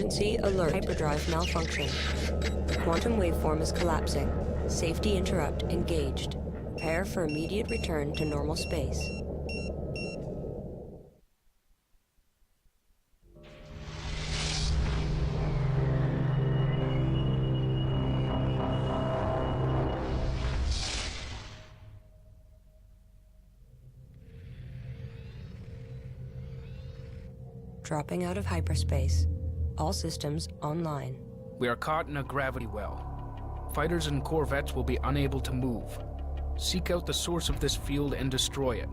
Emergency alert. Hyperdrive malfunction. The quantum waveform is collapsing. Safety interrupt engaged. Prepare for immediate return to normal space. Dropping out of hyperspace. All systems online. We are caught in a gravity well. Fighters and corvettes will be unable to move. Seek out the source of this field and destroy it.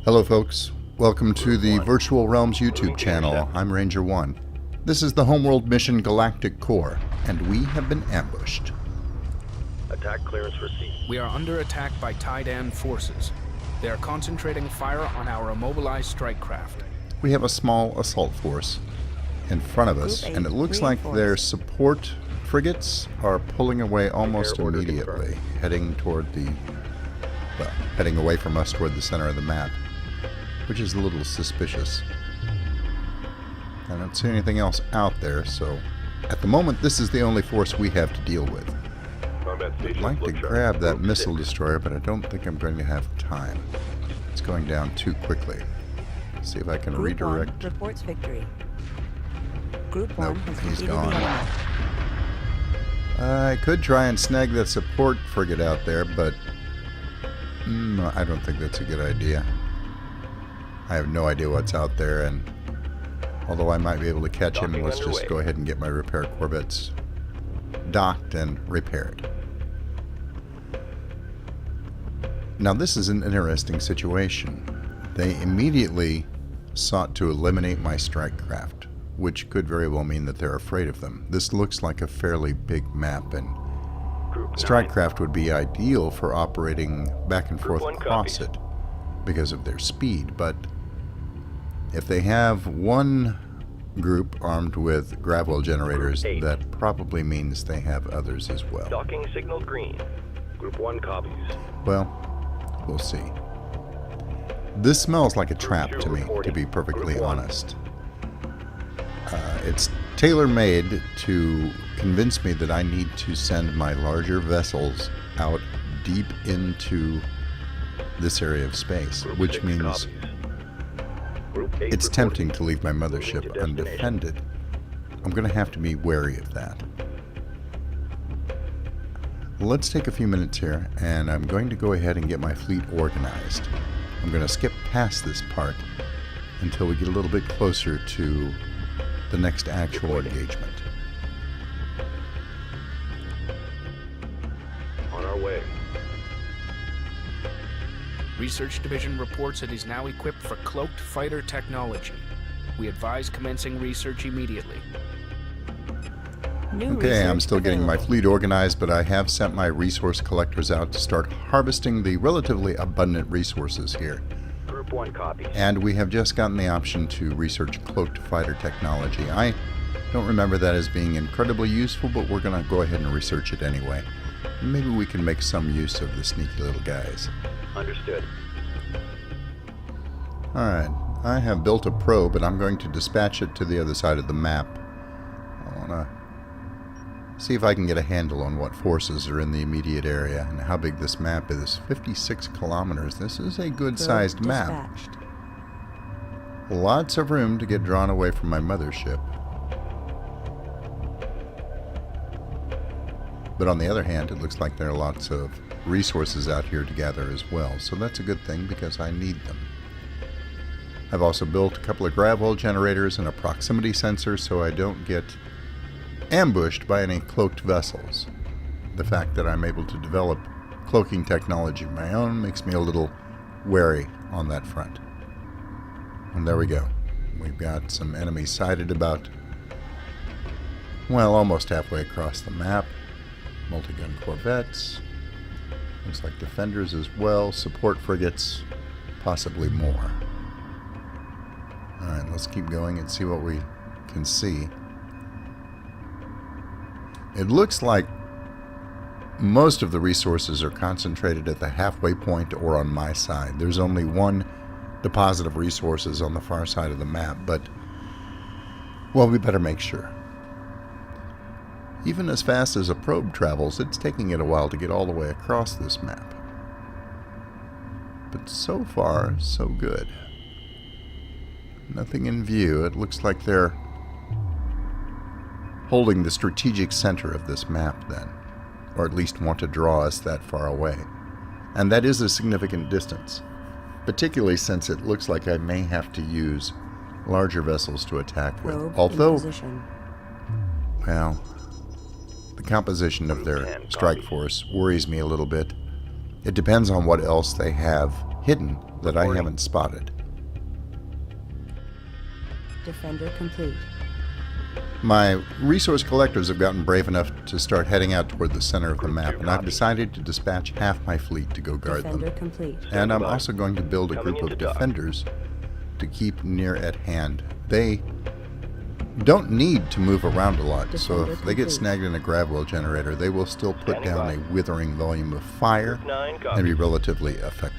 Hello folks, welcome to the Virtual Realms YouTube channel. I'm Ranger 1. This is the Homeworld mission Galactic Core, and we have been ambushed. Attack clearance received. We are under attack by Taiidan forces. They are concentrating fire on our immobilized strike craft. We have a small assault force in front of us, and it looks like their support frigates are pulling away almost immediately, heading toward the, well, heading away from us toward the center of the map, which is a little suspicious. I don't see anything else out there, so at the moment this is the only force we have to deal with. I'd like to grab that missile destroyer, but I don't think I'm going to have time. It's going down too quickly. Let's see if I can Group redirect. 1 reports victory. Group 1 Nope, has he's completed gone. the mission. I could try and snag that support frigate out there, but I don't think that's a good idea. I have no idea what's out there, and although I might be able to catch him, let's just go ahead and get my repair corvettes docked and repaired. Now this is an interesting situation. They immediately sought to eliminate my strike craft, which could very well mean that they're afraid of them. This looks like a fairly big map, and strike craft would be ideal for operating back and forth across it because of their speed, but if they have one group armed with gravel generators, that probably means they have others as well. Docking signal green. Group 1 copies. Well, we'll see. This smells like a trap to me, to be perfectly honest. It's tailor-made to convince me that I need to send my larger vessels out deep into this area of space, which means it's tempting to leave my mothership undefended. I'm going to have to be wary of that. Let's take a few minutes here, and I'm going to go ahead and get my fleet organized. I'm going to skip past this part until we get a little bit closer to the next actual engagement. On our way. Research Division reports it is now equipped for cloaked fighter technology. We advise commencing research immediately. New Okay, I'm research still getting my available. fleet organized, but I have sent my resource collectors out to start harvesting the relatively abundant resources here. Group 1 copies. And we have just gotten the option to research cloaked fighter technology. I don't remember that as being incredibly useful, but we're going to go ahead and research it anyway. Maybe we can make some use of the sneaky little guys. Understood. Alright, I have built a probe, and I'm going to dispatch it to the other side of the map. I want to see if I can get a handle on what forces are in the immediate area and how big this map is. 56 kilometers. This is a good-sized map. Dispatched. Lots of room to get drawn away from my mothership. But on the other hand, it looks like there are lots of resources out here to gather as well. So that's a good thing because I need them. I've also built a couple of gravel generators and a proximity sensor so I don't get ambushed by any cloaked vessels. The fact that I'm able to develop cloaking technology of my own makes me a little wary on that front. And there we go. We've got some enemies sighted about, well, almost halfway across the map. Multi-gun corvettes. Looks like defenders as well. Support frigates. Possibly more. Alright, let's keep going and see what we can see. It looks like most of the resources are concentrated at the halfway point or on my side. There's only one deposit of resources on the far side of the map, but, well, we better make sure. Even as fast as a probe travels, it's taking it a while to get all the way across this map. But so far, so good. Nothing in view. It looks like they're holding the strategic center of this map then, or at least want to draw us that far away. And that is a significant distance, particularly since it looks like I may have to use larger vessels to attack with. Probe in Although, position. well, the composition of their strike force worries me a little bit. It depends on what else they have hidden that I haven't spotted. Defender complete. My resource collectors have gotten brave enough to start heading out toward the center of the map, and I've decided to dispatch half my fleet to go guard Defender them. complete. And I'm also going to build a group of defenders to keep near at hand. They don't need to move around a lot, so if they get snagged in a gravel generator, they will still put down a withering volume of fire and be relatively effective.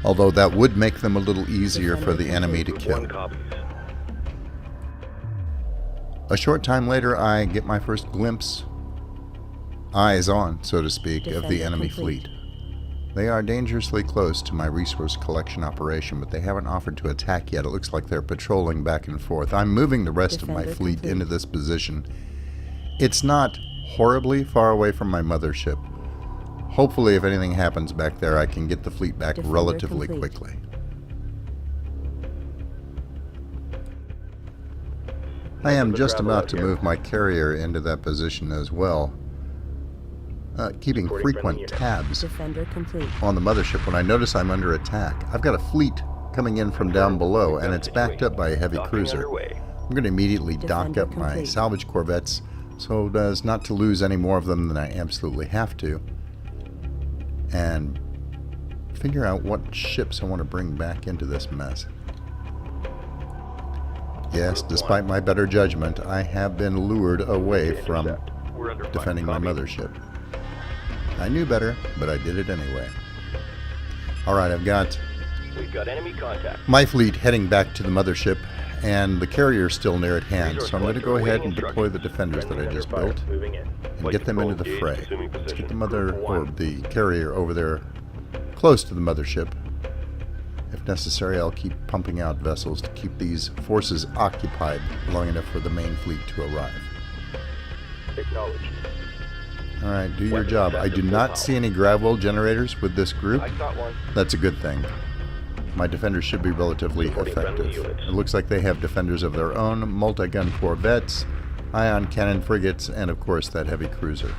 Although that would make them a little easier for the enemy to kill. A short time later, I get my first glimpse, eyes on, so to speak, of the enemy fleet. They are dangerously close to my resource collection operation, but they haven't offered to attack yet. It looks like they're patrolling back and forth. I'm moving the rest of my fleet into this position. It's not horribly far away from my mothership. Hopefully, if anything happens back there, I can get the fleet back relatively quickly. I am just about to move my carrier into that position as well, keeping frequent tabs Defender complete. on the mothership when I notice I'm under attack. I've got a fleet coming in from down below, and it's backed up by a heavy cruiser. I'm going to immediately dock up my salvage corvettes so as not to lose any more of them than I absolutely have to, and figure out what ships I want to bring back into this mess. Yes, despite my better judgment, I have been lured away from defending my mothership. I knew better, but I did it anyway. Alright, I've got enemy contact. my fleet heading back to the mothership, and the carrier still near at hand, so I'm going to go ahead and deploy the defenders that I just built and get them into the fray. Let's get the carrier over there close to the mothership. If necessary, I'll keep pumping out vessels to keep these forces occupied long enough for the main fleet to arrive. Acknowledged. Alright, do your job. I do not see any gravel generators with this group. That's a good thing. My defenders should be relatively effective. It looks like they have defenders of their own, multi-gun corvettes, ion cannon frigates, and of course that heavy cruiser.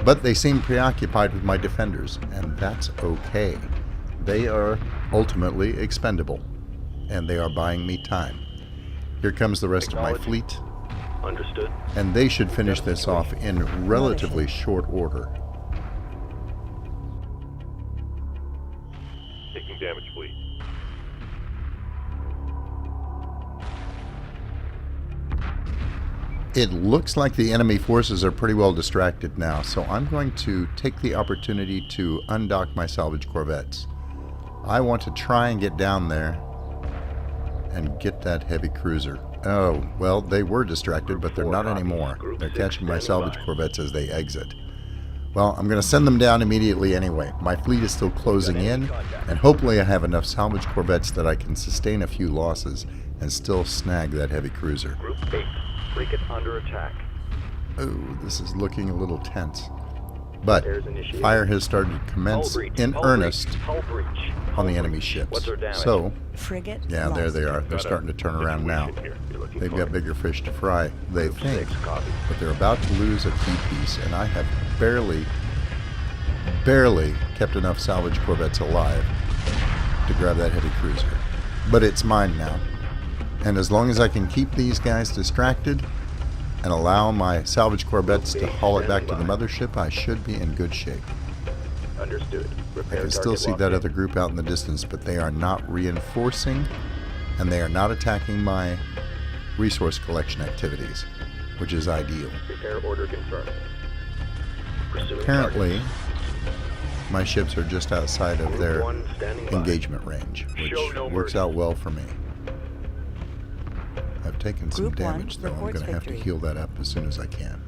But they seem preoccupied with my defenders, and that's okay. They are ultimately expendable, and they are buying me time. Here comes the rest of my fleet. Understood. And they should finish this off in relatively short order. Taking damage, fleet. It looks like the enemy forces are pretty well distracted now, so I'm going to take the opportunity to undock my salvage corvettes. I want to try and get down there and get that heavy cruiser. Oh, well, they were distracted, but they're not anymore. They're catching my salvage corvettes as they exit. Well, I'm going to send them down immediately anyway. My fleet is still closing in, and hopefully I have enough salvage corvettes that I can sustain a few losses and still snag that heavy cruiser. Group 8. Frigate under attack. Oh, this is looking a little tense. But fire has started to commence in earnest on the enemy ships. So, Frigate yeah, there they are. They're starting to turn around now. They've got bigger fish to fry, they think, but they're about to lose a key piece, and I have barely kept enough salvage corvettes alive to grab that heavy cruiser. But it's mine now. And as long as I can keep these guys distracted and allow my salvage corvettes to haul it back to the mothership, I should be in good shape. Understood. I can still see that other group out in the distance, but they are not reinforcing, and they are not attacking my resource collection activities, which is ideal. Repair order confirmed. Apparently, my ships are just outside of their Group 1 standing by. engagement range, which Show no works mercy. out well for me. I've taken some Group 1 damage, though. I'm reports going to have to victory. heal that up as soon as I can.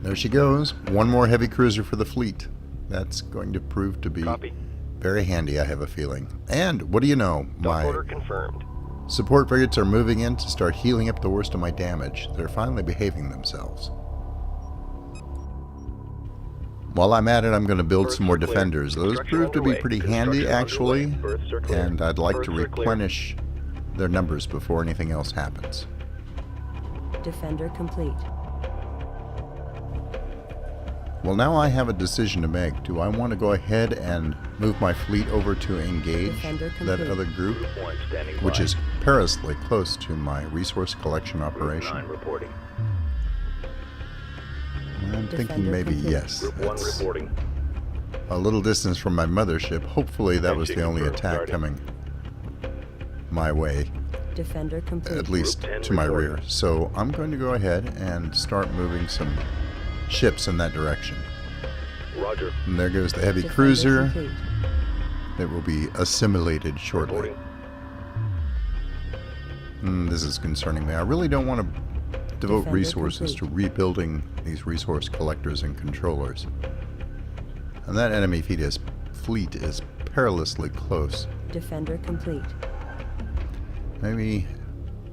There she goes. One more heavy cruiser for the fleet. That's going to prove to be Copy. very handy, I have a feeling. And what do you know? Dock My order confirmed. support frigates are moving in to start healing up the worst of my damage. They're finally behaving themselves. While I'm at it, I'm going to build Berths some more are clear. defenders. Those Construction prove to be underway. pretty handy, Construction actually. underway. Berths are clear. And I'd like to Berths are clear. replenish their numbers before anything else happens. Defender complete. Well, now I have a decision to make. Do I want to go ahead and move my fleet over to engage Defender that complete. other group, Group 1 standing by. which is perilously close to my resource collection Group operation? 9 reporting. I'm thinking Defender maybe complete. yes. Group 1 That's reporting. a little distance from my mothership. Hopefully that was the only Confirmed. attack Starting. coming my way, Defender complete. at least Group 10 to my reporting. rear. So I'm going to go ahead and start moving some ships in that direction. Roger. And there goes the heavy Defender cruiser. complete. It will be assimilated shortly. Reporting. This is concerning me. I really don't want to devote Defender resources complete. to rebuilding these resource collectors and controllers. And that enemy fleet is perilously close. Defender complete.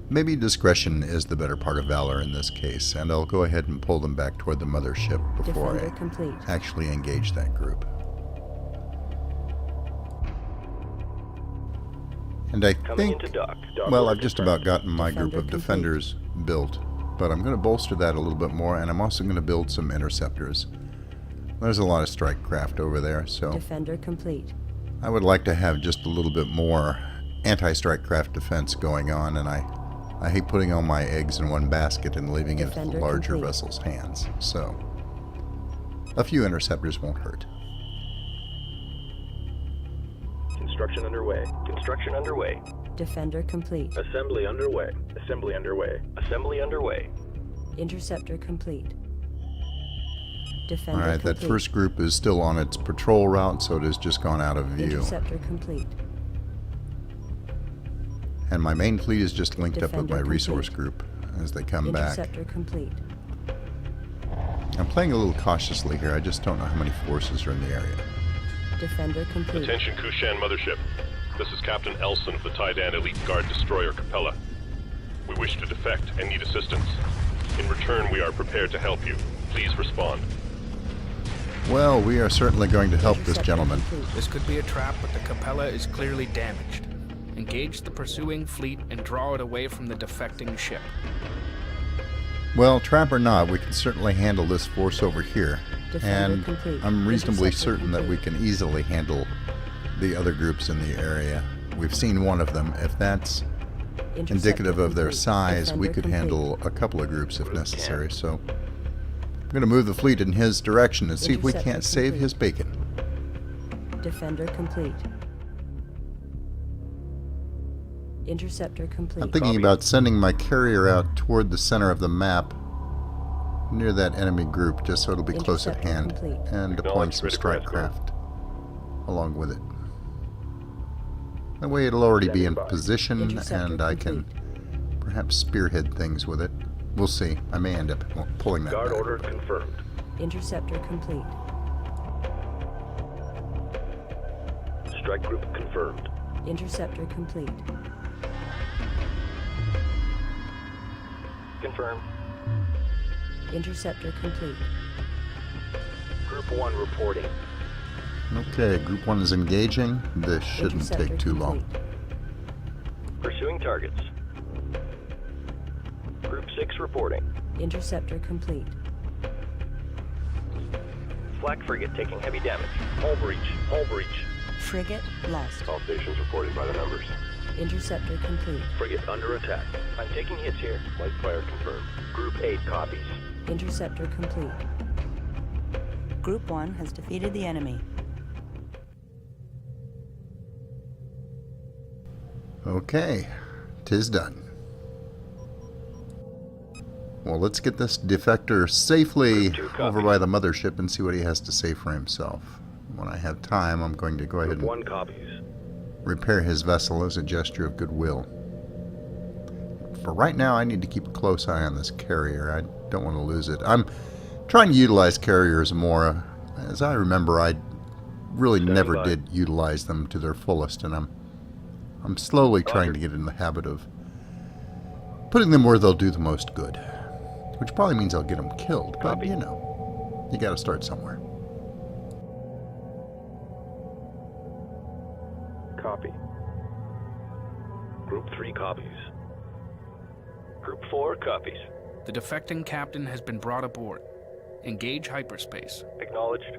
Maybe discretion is the better part of valor in this case, and I'll go ahead and pull them back toward the mothership before Defender I complete. actually engage that group. And I Coming think, into dock. Dock well, order I've just confirmed. about gotten my group Defender of complete. defenders built, but I'm going to bolster that a little bit more, and I'm also going to build some interceptors. There's a lot of strike craft over there, so Defender complete. I would like to have just a little bit more anti-strike craft defense going on, and I hate putting all my eggs in one basket and leaving it in Defender the larger complete. vessel's hands. So a few interceptors won't hurt. Construction underway. Construction underway. Defender complete. Assembly underway. Assembly underway. Assembly underway. Interceptor complete. All Defender right, complete. that first group is still on its patrol route, so it has just gone out of view. Interceptor complete. And my main fleet is just linked up with Defender my resource complete. group as they come back. Interceptor complete. I'm playing a little cautiously here. I just don't know how many forces are in the area. Defender complete. Attention Kushan Mothership. This is Captain Elson of the Taiidan Elite Guard Destroyer Capella. We wish to defect and need assistance. In return, we are prepared to help you. Please respond. Well, we are certainly going to help this Interceptor gentleman. complete. This could be a trap, but the Capella is clearly damaged. Engage the pursuing fleet and draw it away from the defecting ship. Well, trap or not, we can certainly handle this force over here. Defender And complete. I'm reasonably Interceptor certain that we complete. can easily handle the other groups in the area. We've seen one of them. If that's Interceptor indicative of their complete. size, we Defender could complete. handle a couple of groups if necessary. So I'm going to move the fleet in his direction and see if we Interceptor can't save complete. his bacon. Defender complete. Interceptor complete. I'm thinking about sending my carrier out toward the center of the map near that enemy group, just so it'll be close at Interceptor hand, complete. and deploying Acknowledge some critical strike escort. craft along with it. That way it'll already be in Standing by. position, Interceptor and I can perhaps spearhead things with it. We'll see. I may end up pulling that Guard back. order confirmed. Interceptor complete. Strike group confirmed. Interceptor complete. Confirmed. Interceptor complete. Group 1 reporting. Okay, Group 1 is engaging. This shouldn't Interceptor take too long. complete. Pursuing targets. Group 6 reporting. Interceptor complete. Flak frigate taking heavy damage. Hull breach. Hull breach. Frigate lost. All stations reporting by the numbers. Interceptor complete. Frigate under attack. I'm taking hits here. Light fire confirmed. Group 8 copies. Interceptor complete. Group 1 has defeated the enemy. Okay, 'tis done. Well, let's get this defector safely Group 2 over copies. by the mothership and see what he has to say for himself. when I have time, I'm going to go ahead Group and 1 copies. repair his vessel as a gesture of goodwill. For right now, I need to keep a close eye on this carrier. I don't want to lose it. I'm trying to utilize carriers more. As I remember, I really never did utilize them to their fullest, and I'm slowly trying to get in the habit of putting them where they'll do the most good. Which probably means I'll get them killed, but you know, you gotta start somewhere. Copy. Group 3 copies. Group 4 copies. The defecting captain has been brought aboard. Engage hyperspace. Acknowledged.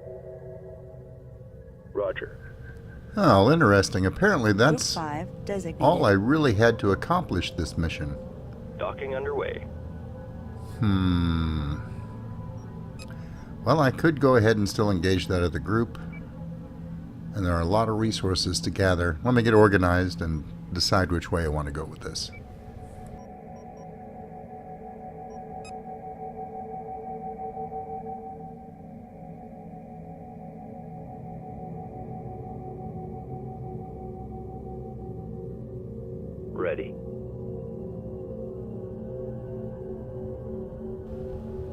Roger. Oh, interesting. Apparently Group that's 5 designated. all I really had to accomplish this mission. Docking underway. Well, I could go ahead and still engage that other group. And there are a lot of resources to gather. Let me get organized and decide which way I want to go with this. Ready.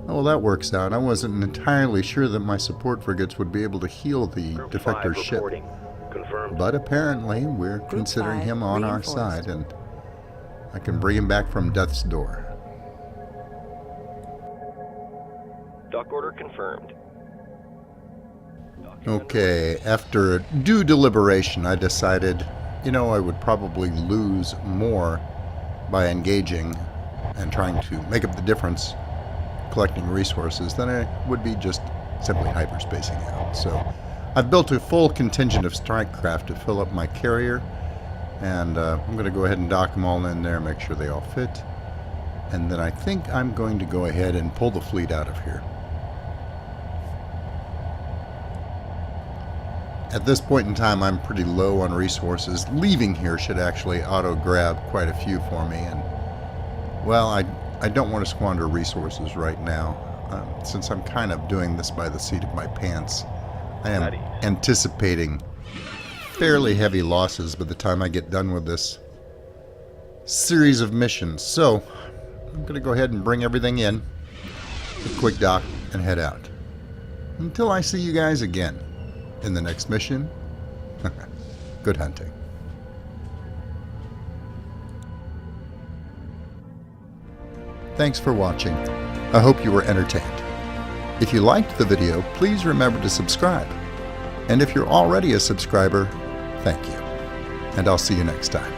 Oh, well, that works out. I wasn't entirely sure that my support frigates would be able to heal the Group defector's 5 ship. reporting. Confirmed. But apparently, we're considering 5 him on our reinforced. side, and I can bring him back from death's door. Dock order confirmed. Docking Okay, after due deliberation, I decided, you know, I would probably lose more by engaging and trying to make up the difference collecting resources than I would be just simply hyperspacing out. So I've built a full contingent of strike craft to fill up my carrier, and I'm going to go ahead and dock them all in there, make sure they all fit, and then I think I'm going to go ahead and pull the fleet out of here. At this point in time, I'm pretty low on resources. Leaving here should actually auto-grab quite a few for me, and, well, I don't want to squander resources right now. Since I'm kind of doing this by the seat of my pants, I am anticipating fairly heavy losses by the time I get done with this series of missions. So, I'm going to go ahead and bring everything in, a quick dock, and head out. Until I see you guys again in the next mission, good hunting. Thanks for watching. I hope you were entertained. If you liked the video, please remember to subscribe. And if you're already a subscriber, thank you. And I'll see you next time.